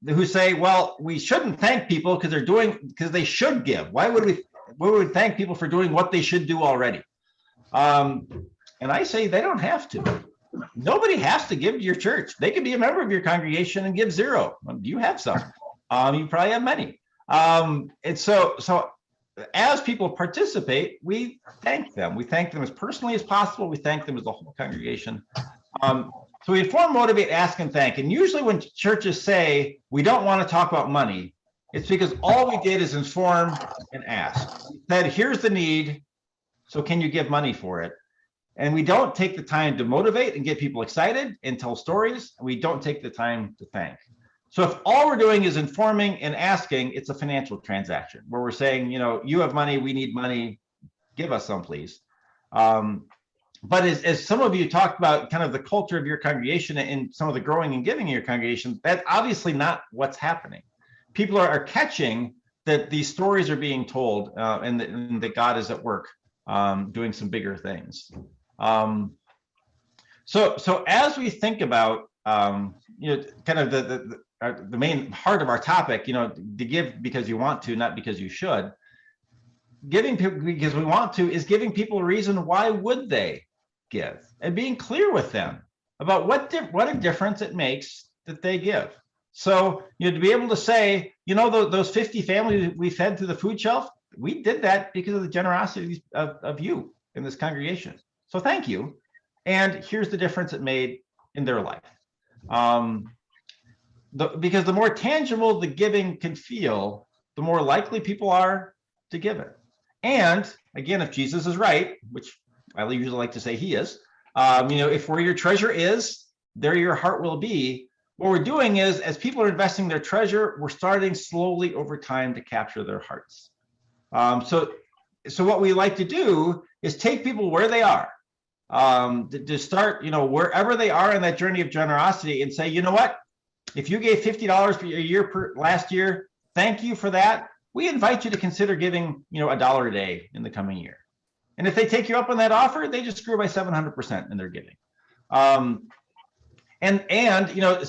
who say, well, we shouldn't thank people because they should give. Why would we thank people for doing what they should do already? And I say they don't have to. Nobody has to give to your church. They could be a member of your congregation and give zero. You have some. You probably have many. And so as people participate, we thank them. We thank them as personally as possible. We thank them as the whole congregation. So we inform, motivate, ask, and thank. And usually when churches say we don't want to talk about money, it's because all we did is inform and ask. We said, here's the need, so can you give money for it? And we don't take the time to motivate and get people excited and tell stories. And we don't take the time to thank. So if all we're doing is informing and asking, it's a financial transaction where we're saying, you have money, we need money, give us some, please. But as some of you talked about kind of the culture of your congregation and some of the growing and giving in your congregation, that's obviously not what's happening. People are catching that these stories are being told and that God is at work doing some bigger things. So as we think about, kind of the main heart of our topic, to give because you want to, not because you should. Giving because we want to is giving people a reason why would they give, and being clear with them about what a difference it makes that they give. So to be able to say, those 50 families we fed to the food shelf, we did that because of the generosity of you in this congregation. So thank you. And here's the difference it made in their life. Because the more tangible the giving can feel, the more likely people are to give it. And again, if Jesus is right, which I usually like to say he is, if where your treasure is, there your heart will be. What we're doing is, as people are investing their treasure, we're starting slowly over time to capture their hearts. So what we like to do is take people where they are, to start, wherever they are in that journey of generosity, and say, you know what? If you gave $50 a year last year, thank you for that. We invite you to consider giving, $1 a day in the coming year. And if they take you up on that offer, they just grew by 700% in their giving. So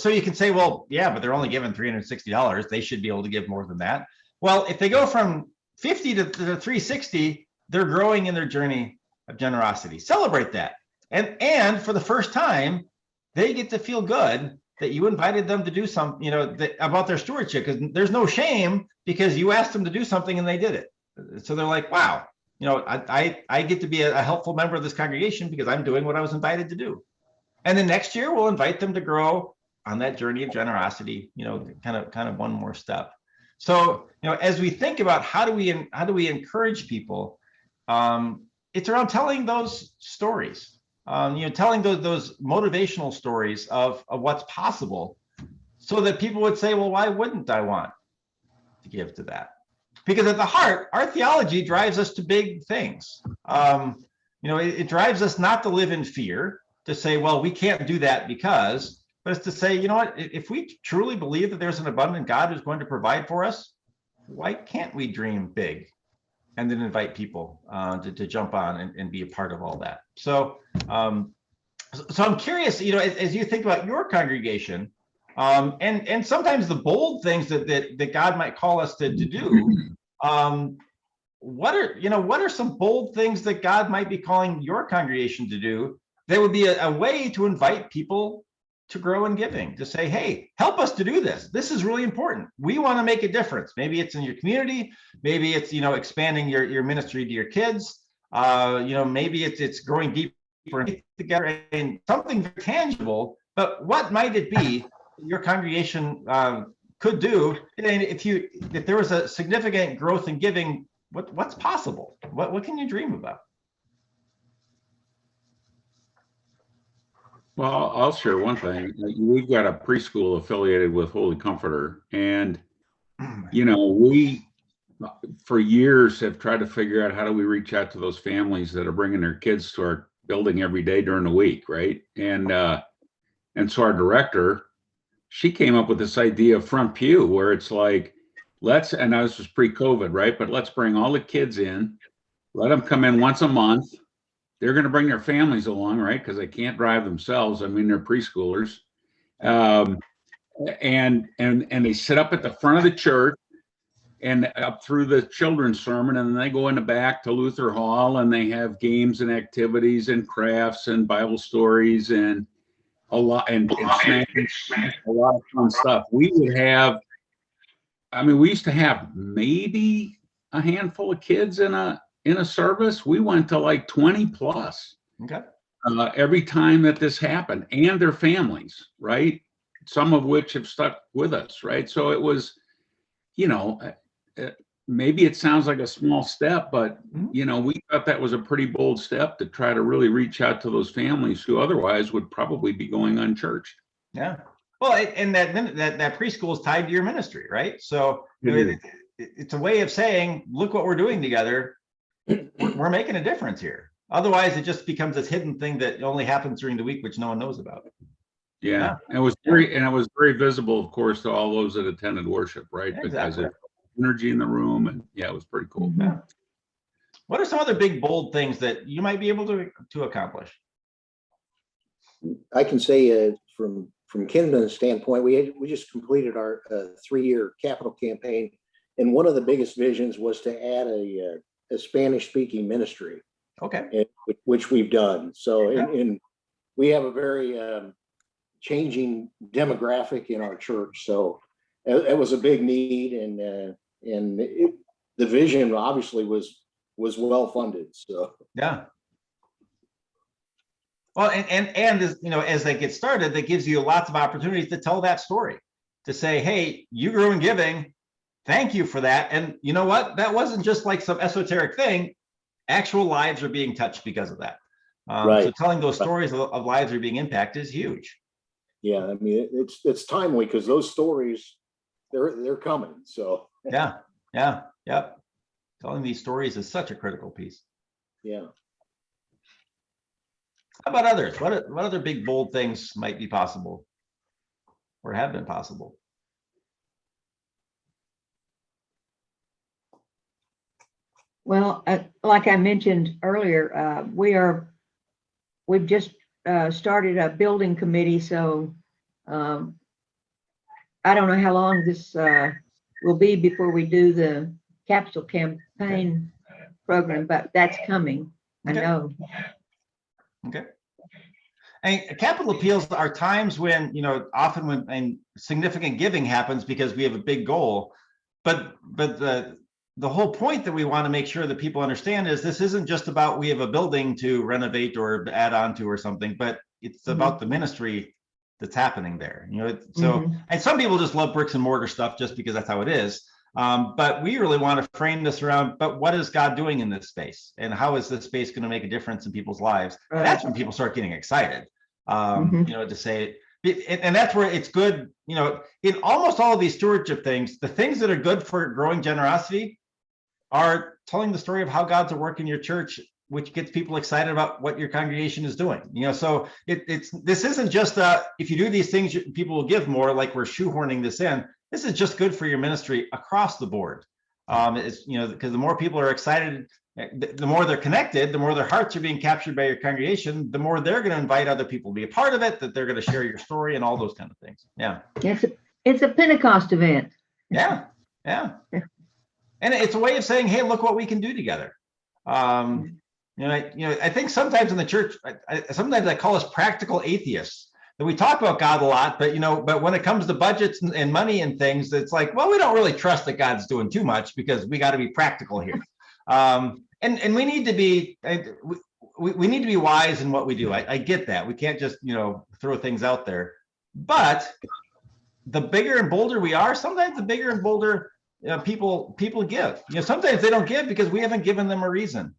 you can say, well, yeah, but they're only giving $360. They should be able to give more than that. Well, if they go from 50 to 360, they're growing in their journey of generosity. Celebrate that. And for the first time, they get to feel good that you invited them to do something, about their stewardship, because there's no shame because you asked them to do something and they did it. So they're like, wow, I get to be a helpful member of this congregation because I'm doing what I was invited to do. And then next year we'll invite them to grow on that journey of generosity, kind of one more step. So, as we think about how do we encourage people, it's around telling those stories. Telling those motivational stories of what's possible, so that people would say, well, why wouldn't I want to give to that? Because at the heart, our theology drives us to big things. It drives us not to live in fear, to say, well, we can't do that because, but it's to say, you know what, if we truly believe that there's an abundant God who's going to provide for us, why can't we dream big? And then invite people to jump on and be a part of all that. So I'm curious, as you think about your congregation, and sometimes the bold things that God might call us to do, what are some bold things that God might be calling your congregation to do that would be a way to invite people to grow in giving, to say, hey, help us to do this. This is really important. We want to make a difference. Maybe it's in your community. Maybe it's, expanding your ministry to your kids. Maybe it's growing deeper together and something very tangible. But what might it be your congregation could do? And if there was a significant growth in giving, what's possible? What can you dream about? Well, I'll share one thing. We've got a preschool affiliated with Holy Comforter, and we for years have tried to figure out how do we reach out to those families that are bringing their kids to our building every day during the week, right? And so our director, she came up with this idea of front pew, where it's like, and this was pre-COVID, right? But let's bring all the kids in, let them come in once a month. They're going to bring their families along, right? Because they can't drive themselves. I mean, they're preschoolers. And they sit up at the front of the church and up through the children's sermon, and then they go in the back to Luther Hall, and they have games and activities and crafts and Bible stories and a lot and snacks, a lot of fun stuff. We used to have maybe a handful of kids in a service. We went to like 20 plus. Okay. Every time that this happened, and their families, right? Some of which have stuck with us, right? So it was, maybe it sounds like a small step, but we thought that was a pretty bold step to try to really reach out to those families who otherwise would probably be going unchurched. Yeah. Well, and that preschool is tied to your ministry, right? So it's a way of saying, look what we're doing together. We're making a difference here. Otherwise, it just becomes this hidden thing that only happens during the week, which no one knows about. Yeah. And it was very visible, of course, to all those that attended worship, right? Yeah, because exactly. of energy in the room, and it was pretty cool. Yeah. What are some other big, bold things that you might be able to accomplish? I can say from Kinsman's standpoint, we just completed our 3-year capital campaign, and one of the biggest visions was to add a Spanish-speaking ministry. Okay. Which we've done. So, Yeah. and we have a very changing demographic in our church. So it was a big need, and the vision obviously was well funded. So Yeah. Well, and as they get started, that gives you lots of opportunities to tell that story, to say, hey, you grew in giving. Thank you for that. And you know what? That wasn't just like some esoteric thing. Actual lives are being touched because of that. Right. So telling those stories of lives that are being impacted is huge. Yeah, I mean, it's timely because those stories, they're coming. So Yeah. Yep. Telling these stories is such a critical piece. Yeah. How about others? What other big, bold things might be possible or have been possible? Well, like I mentioned earlier, we've just started a building committee, so I don't know how long this will be before we do the capital campaign program, but that's coming. I know. Okay. And capital appeals are times when, often when significant giving happens because we have a big goal, but the whole point that we want to make sure that people understand is this isn't just about we have a building to renovate or add on to or something, but it's about the ministry that's happening there. So and some people just love bricks and mortar stuff just because that's how it is. But we really want to frame this around, but what is God doing in this space? And how is this space going to make a difference in people's lives? Right. That's when people start getting excited, to say, and that's where it's good, in almost all of these stewardship things, the things that are good for growing generosity are telling the story of how God's at work in your church, which gets people excited about what your congregation is doing. So this isn't just if you do these things, people will give more, like we're shoehorning this in. This is just good for your ministry across the board. It's because the more people are excited, the more they're connected, the more their hearts are being captured by your congregation, the more they're going to invite other people to be a part of it, that they're going to share your story and all those kind of things. Yeah. It's a Pentecost event. Yeah. And it's a way of saying, hey, look what we can do together. I think sometimes in the church, sometimes I call us practical atheists, that we talk about God a lot, but but when it comes to budgets and money and things, it's like, well, we don't really trust that God's doing too much because we got to be practical here. And we need to be we need to be wise in what we do. I get that. We can't just throw things out there. But the bigger and bolder we are, sometimes the bigger and bolder people give. Sometimes they don't give because we haven't given them a reason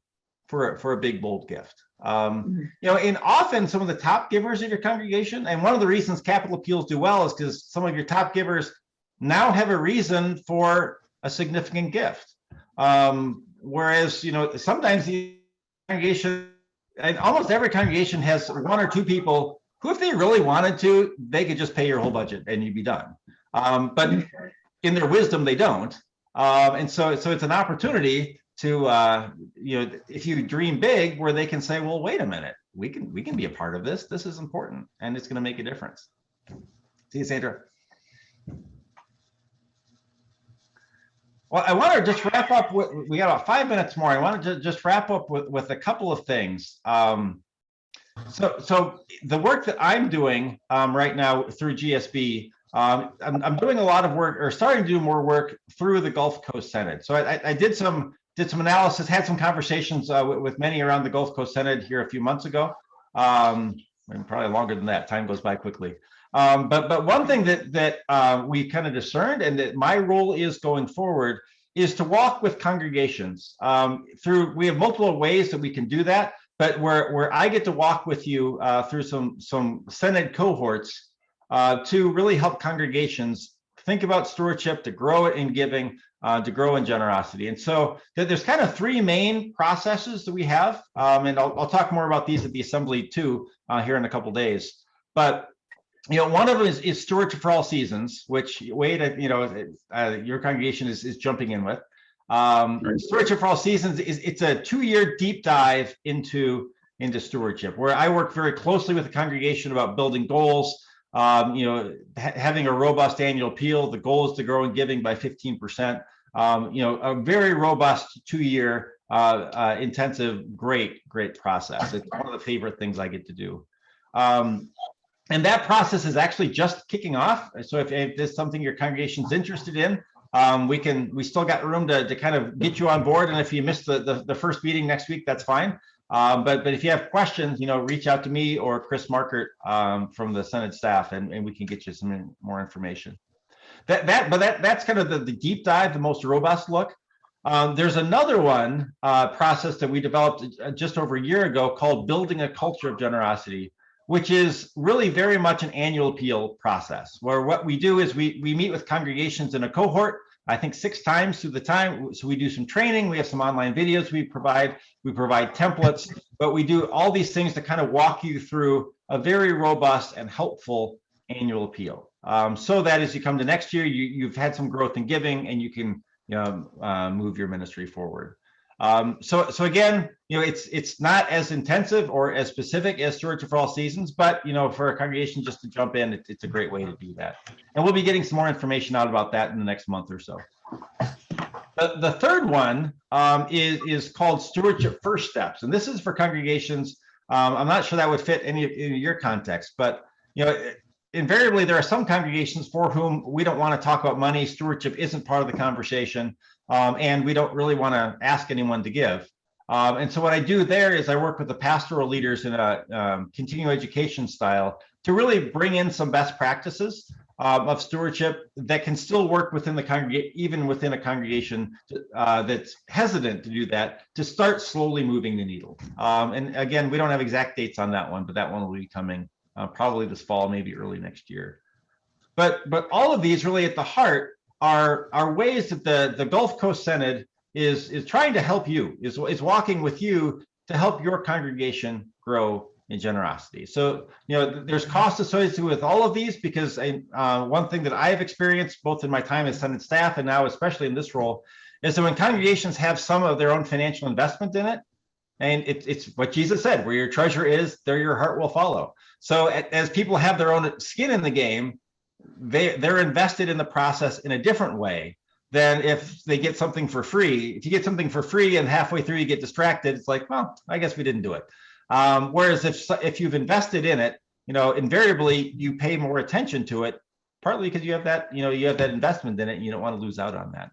for a big bold gift. And often some of the top givers of your congregation, and one of the reasons Capital Appeals do well is because some of your top givers now have a reason for a significant gift. Whereas, sometimes the congregation, and almost every congregation has one or two people who, if they really wanted to, they could just pay your whole budget and you'd be done. But in their wisdom, they don't. And so it's an opportunity to, if you dream big, where they can say, well, wait a minute, we can be a part of this. This is important, and it's going to make a difference. See you, Sandra. Well, I want to just wrap up with, we got about 5 minutes more. I wanted to just wrap up with a couple of things. So the work that I'm doing right now through GSB, I'm doing a lot of work, or starting to do more work through the Gulf Coast Synod. So I did some analysis, had some conversations with many around the Gulf Coast Synod here a few months ago, and probably longer than that. Time goes by quickly. But one thing that we kind of discerned, and that my role is going forward, is to walk with congregations through. We have multiple ways that we can do that, but where I get to walk with you through some Synod cohorts to really help congregations think about stewardship, to grow it in giving, to grow in generosity. And so there's kind of three main processes that we have, and I'll talk more about these at the assembly too here in a couple days. But one of them is Stewardship for All Seasons, which Wade, your congregation is jumping in with. Stewardship for All Seasons it's a 2-year deep dive into stewardship, where I work very closely with the congregation about building goals. Having a robust annual appeal. The goal is to grow in giving by 15%. A very robust 2-year intensive, great process. It's one of the favorite things I get to do. And that process is actually just kicking off. So if there's something your congregation's interested in, we still got room to kind of get you on board. And if you missed the first meeting next week, that's fine. But if you have questions, reach out to me or Chris Markert from the Synod staff, and we can get you some more information. That's kind of the deep dive, the most robust look. There's another one process that we developed just over a year ago called Building a Culture of Generosity, which is really very much an annual appeal process, where what we do is we meet with congregations in a cohort, I think 6 times through the time. So we do some training, we have some online videos we provide templates, but we do all these things to kind of walk you through a very robust and helpful annual appeal. So that as you come to next year, you've had some growth in giving, and you can move your ministry forward. So again, it's not as intensive or as specific as Stewardship for All Seasons, but for a congregation just to jump in, it's a great way to do that. And we'll be getting some more information out about that in the next month or so. The third one is called Stewardship First Steps, and this is for congregations. I'm not sure that would fit any of your context, but invariably there are some congregations for whom we don't want to talk about money. Stewardship isn't part of the conversation. And we don't really want to ask anyone to give. And so what I do there is I work with the pastoral leaders in a continuing education style to really bring in some best practices of stewardship that can still work within the congregation, even within a congregation that's hesitant to do that, to start slowly moving the needle. And again, we don't have exact dates on that one, but that one will be coming probably this fall, maybe early next year. But all of these really at the heart are ways that the Gulf Coast Synod is trying to help you, is walking with you to help your congregation grow in generosity. So, there's costs associated with all of these, because one thing that I've experienced both in my time as Synod staff and now especially in this role is that when congregations have some of their own financial investment in it, and it's what Jesus said, where your treasure is, there your heart will follow. So as people have their own skin in the game, they're invested in the process in a different way than if they get something for free. If you get something for free and halfway through you get distracted, it's like, well, I guess we didn't do it. Whereas if you've invested in it, invariably you pay more attention to it, partly because you have that, you have that investment in it and you don't want to lose out on that.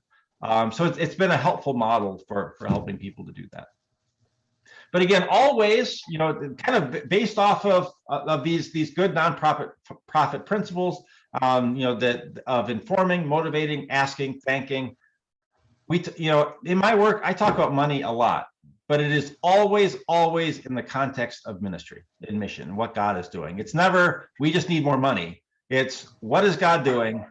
So it's been a helpful model for helping people to do that. But again, always, kind of based off of these good nonprofit principles, that of informing, motivating, asking, thanking. In my work, I talk about money a lot, but it is always in the context of ministry and mission, what God is doing. It's never, we just need more money. It's what is God doing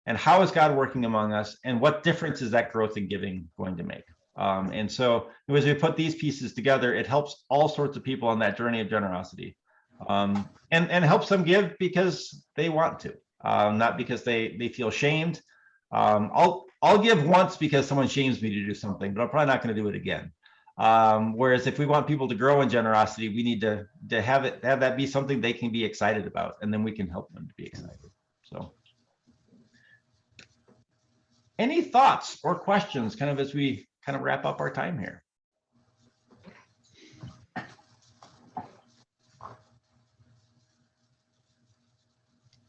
and how is God working among us and what difference is that growth in giving going to make? And so as we put these pieces together, it helps all sorts of people on that journey of generosity, and helps them give because they want to, not because they feel shamed. I'll give once because someone shames me to do something, but I'm probably not going to do it again. Whereas if we want people to grow in generosity, we need to have that be something they can be excited about, and then we can help them to be excited. So, any thoughts or questions, kind of as we kind of wrap up our time here?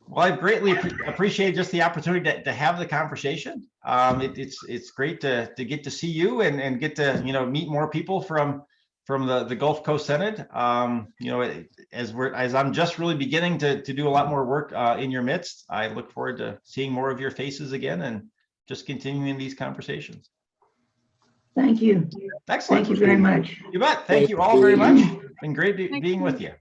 Well, I greatly appreciate just the opportunity to have the conversation. It's great to get to see you and get to meet more people from the Gulf Coast Synod. As I'm just really beginning to do a lot more work in your midst, I look forward to seeing more of your faces again and just continuing these conversations. Thank you. Excellent. Thank you very much. You bet. Thank you all very much. It's been great being with you.